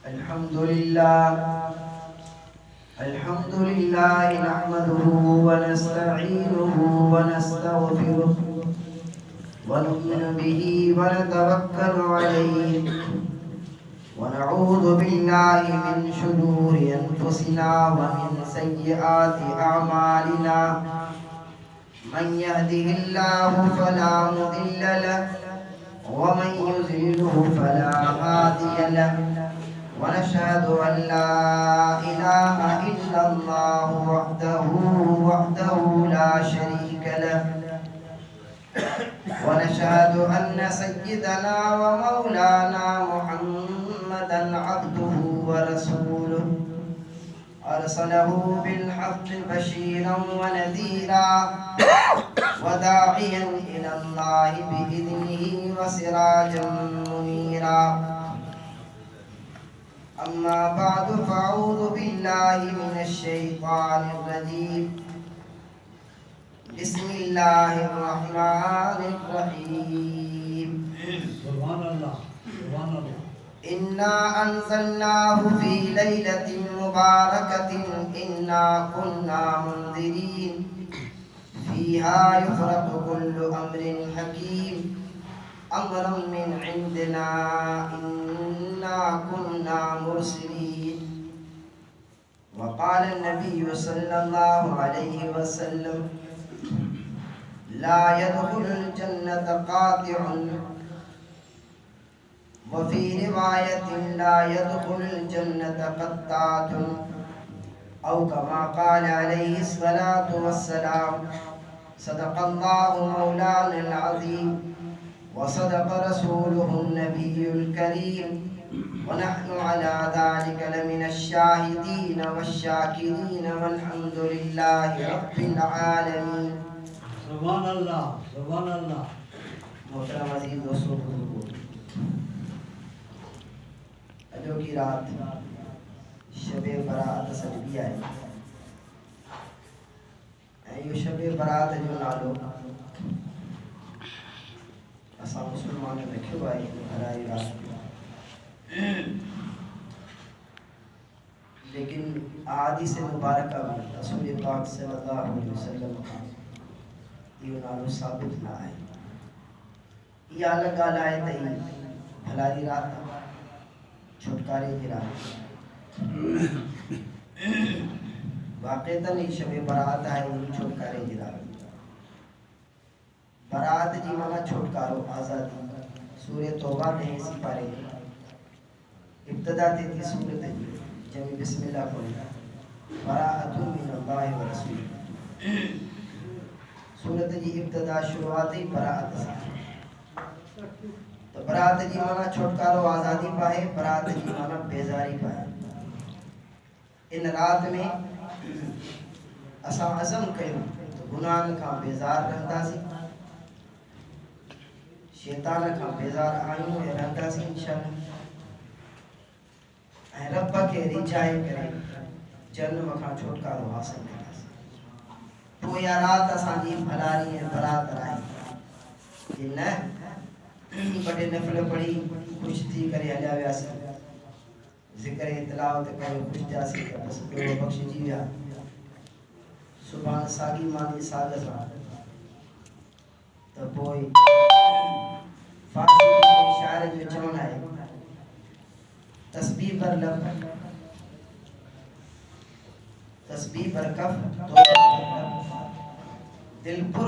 अल्हम्दुलिल्लाह नहमदुहु व नस्तईनुहु व नस्तगफिरुह व नु'मिनु बिही व नतवक्कलु अलैहि व नऊज़ु बिल्लाहि मिन शुरूरि अनफुसिना व मिन सय्यिआति अअमालिना मन यहदिहिल्लाहु फला मुदिल्ल लहु व मन युज़लिल्हु फला हादिय लहु व नशहदु अन ला इलाहा इल्लल्लाहु वहदहु ला शरीका लहु व नशहदु अन्न सय्यिदना व मौलाना मुहम्मदन अब्दुहु व रसूलुहु अरसलहु बिलहक़्क़ि बशीरन व नज़ीरा व दाइयन इलल्लाहि बिइज़निहि व सिराजन मुनीरा अम्मा बअदु फ़अऊज़ु बिल्लाहि मिनश शैतानिर रजीम बिस्मिल्लाहिर रहमानिर रहीम सुभान अल्लाह इन्ना अंज़लनाहु फ़ी लैलतिन मुबारकतिन इन्ना कुन्ना मुंज़िरीन फ़ीहा युफ़रक़ु कुल्लु अम्रिन हकीम अम्रन मिन इंदिना इन्ना कुन्ना मुरसिलीन वक़ाल नबी सल्लल्लाहु अलैहि वसल्लम ला यदखुलुल जन्नत क़ातिउन वफ़ी रिवायतिन ला यदखुलुल जन्नत क़त्तातुन औ कमा क़ाल अलैहि अस्सलातु वस्सलाम सदक़ल्लाहु मौलानल अज़ीम व सदक़ रसूलुहुन नबियुल करीम व नहनु अला ज़ालिका लमिनश शाहिदीन वश्शाकिरीन वल्हम्दुलिल्लाहि रब्बिल आलमीन। सुभान अल्लाह सुभान अल्लाह। मोहतरम अज़ीज़ दोस्तों, अजो की रात शबे बरात सजदी आई ऐं यो शबे बरात जो नालो असां मुसलमान रखियो आहे हराई रात, लेकिन अहादीस मुबारक में रसूल पाक सल्लल्लाहु अलैहि वसल्लम खां इहो नालो साबित न आहे। इहा अलॻि ॻाल्हि आहे त ही भलाई रात छुटकारे जी रात वाक़अतन ही शबे बरात आहे, छुटकारे जी रात। बरात जी माना छुटकारो, आज़ादी। सूरह तौबा में इसी पारे इब्तिदा थी थी सूरत जी जंहिंमें बिस्मिल्लाह पढ़ी बराअतुन मिनल्लाहि व रसूलिही। सूरत जी इब्तिदा शुरुआत ही बरात से। तो बरात जी माना छुटकारो, आज़ादी पाए। बरात जी माना बेज़ारी पाए। इन रात में असां अज़म कयूं तो गुनाहन खां बेज़ार रहंदासीं, शैतान खां बेज़ार आहियूं ऐं रहंदासीं इंशाअल्लाह, ऐं रब खे रिझाए करे जन्म खां छुटकारो हासिल कंदासीं। पोइ इहा राति असांजी भलारी ऐं बरात आहे कि न ॿ टे नफ़िल पढ़ी ख़ुशि थी करे हलिया वियासीं, ज़िक्र तिलावत करे ख़ुशि थियासीं त बसि ॿियो बख़्शिजी विया। सुभाणे साॻी मानी साॻ सां त पोइ फारसी में शाइर जो चवणु आहे तस्बीह पर लब तस्बीह पर कफ तो दिल पुर